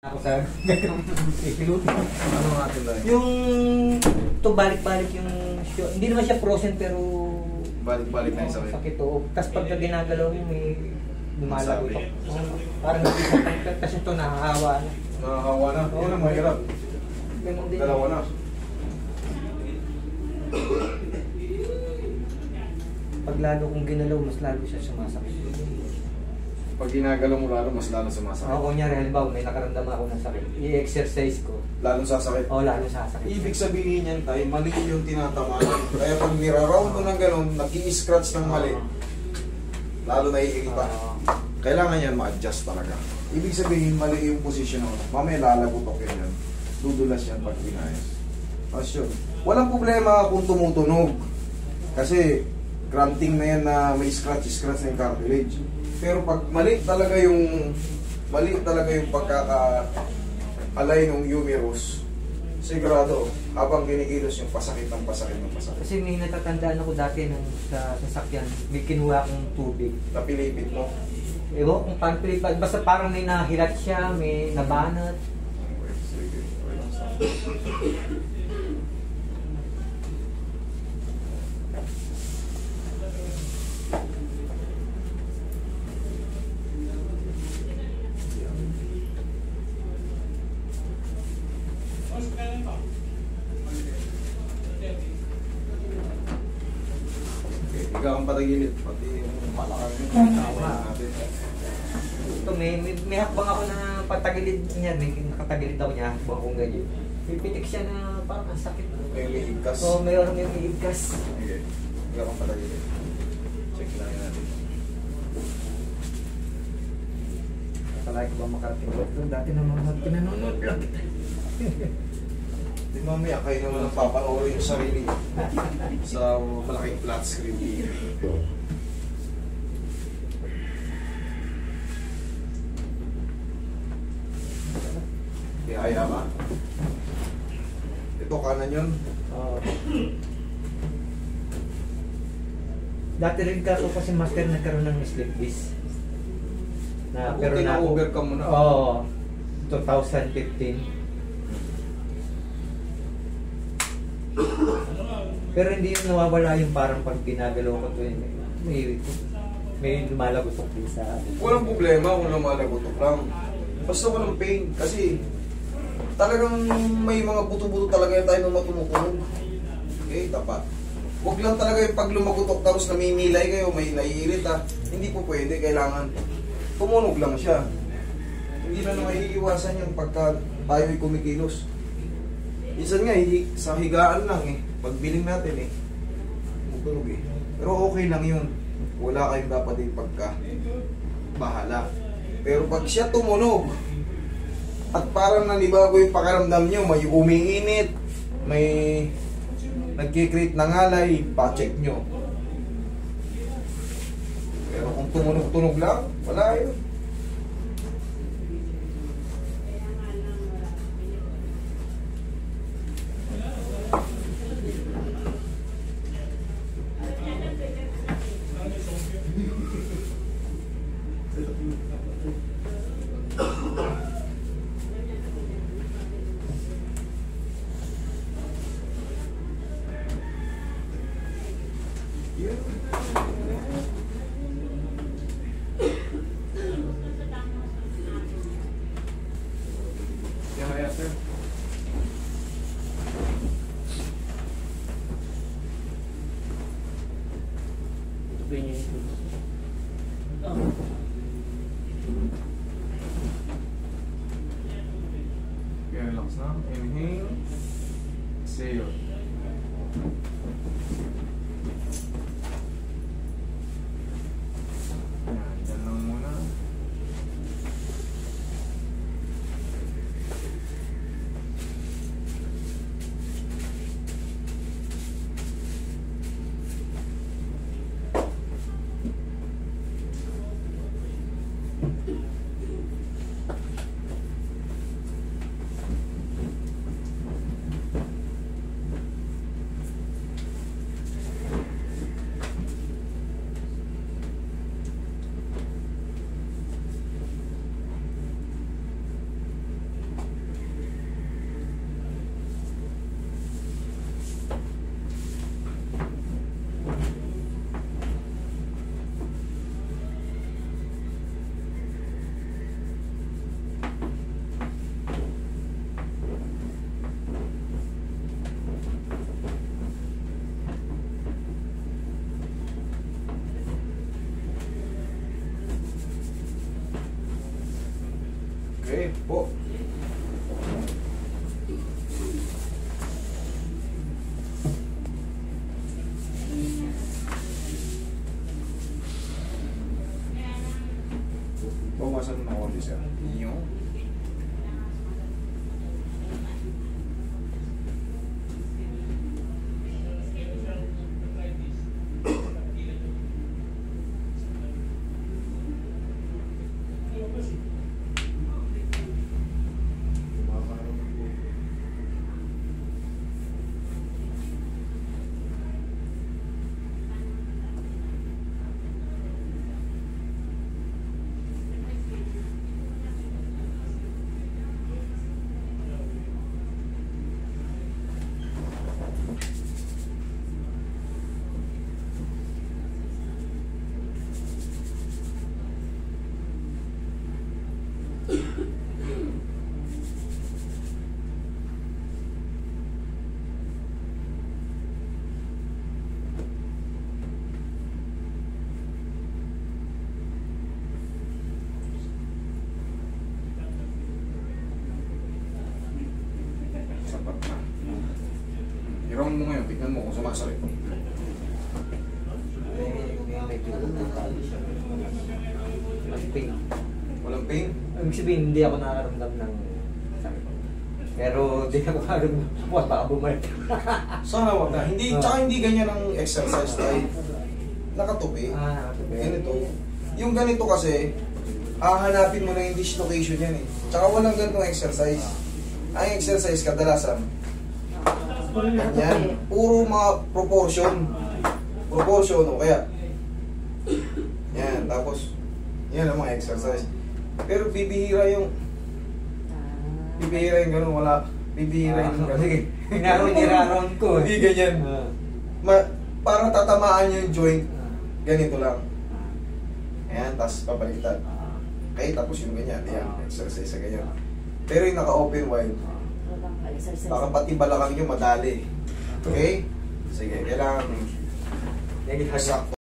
Ako sa ikilutin. Ano natin lang? Yung to balik-balik yung show. Hindi naman siya frozen pero Balik-balik na yung sakit. sakit to. Tapos pagka ginagalaw mo may lumalagotok. Parang hindi sa pagkat kasi ito nahahawa na. Nakahawa na. Yun ang mahirap. Ganun din. Dalawa na. Pag lalo kong ginalaw, mas lalo siya sumasakit. Pag ginagalaw mo lalo, mas lalo sumasakit. Ako kunyari, halimbawa may nakaramdam ako ng sakit. I-exercise ko. Lalo sasakit. Lalo sasakit. Ibig sabihin yan tayo, mali yung tinatamaan. Kaya pag niraround mo ng gano'n, nag-i-scratch ng mali, lalo naiirita. Kailangan yan ma-adjust talaga. Ibig sabihin, mali yung position mo. Mamaya lalagotok yan. Dudulas yan pag binayas. As yun. Walang problema kung tumutunog. Kasi, granting na yan na may scratch na yung cartilage. Pero pag mali talaga yung pagkaka-alay ng humerus, sigurado, habang kinikilos yung pasakit. Kasi may natatandaan ako dati nung sa sasakyan, may kinuha akong tubig. Napilipit mo. Ewan kung paano pilipad. Basta parang may nahilat siya, may nabanat. Sige. Ikaw ang patagilid, pati yung malakang natin. Ito, may hakbang ako na patagilid niya. May nakatagilid ako niya, hakbang akong ganyan. May pitik siya na parang ang sakit. May higkas. Oo, mayroon may higkas. Okay. Ikaw ang patagilid. Check lang natin. Nakalaki ko ba makarating ko? Dati nanonood, pinanonood lang kita. Di mamaya kayo naman ang papanoorin yung sarili sa malaking flat screen TV. Kaya ka? Ito kanan yun. Dati rin ka ako kasi master nagkaroon ng slip disc. Pero na-overcome mo na. Oo. 2015. Pero hindi yung nawawala yung parang pag ginagalaw ko to may lumalagotok din sa atin. Walang problema kung lumalagotok lang. Basta walang pain. Kasi talagang may mga buto-buto talaga tayo nung matumutunog. Okay, tapat. Huwag lang talaga yung pag lumagotok tapos namimilay kayo, may naiirit ha. Hindi po pwede, kailangan tumunog lang siya. Hindi na naman iiwasan yung pagka tayo'y kumikilos. Minsan nga, sa higaan lang eh. Pagbiling natin eh. Tumutunog eh. Pero okay lang yun. Wala kayong dapat yung pagka bahala. Pero pag siya tumunog at parang nanibago yung pakaramdam nyo, may umiinit, may nagkikreate ng alay, pa-check nyo. Pero kung tumunog-tunog lang, wala yun. Yeah, sir. Okay, relax na. Inhale. Exhale. Yan, dyan lang muna. Okay, po. Bawasan mo na konti, sir. Yung. Sapat na. I-round mo ngayon, tignan mo kung sumasakit. Medyo walang pain. Walang pain? Ibig sabihin, hindi ako nakaramdam ng sakit. Pero hindi ako nakaramdam. Buwan, baka bumalik. Sana wag na. Hindi, tsaka hindi ganyan ang exercise tayo. Nakatupi. Nakatupi. Ganito. Yung ganito kasi, hahanapin mo na yung dislocation yan eh. Tsaka walang ganitong exercise. Ang exercise kadalasan, yan, puro mga proportion. Proportion o kaya, yan, tapos, yan ang mga exercise. Pero bibihira yung ganun, wala. Bibihira yung ganun. Sige, niraround ko. Hindi ganyan. Parang tatamaan yung joint. Ganito lang. Ayan, tapos papalitan. Okay, tapos yung ganyan. Ayan, exercise sa ganyan. Pero yung naka-open wide, baka pati balakang nyo madali. Okay? Sige, kailangan sakto.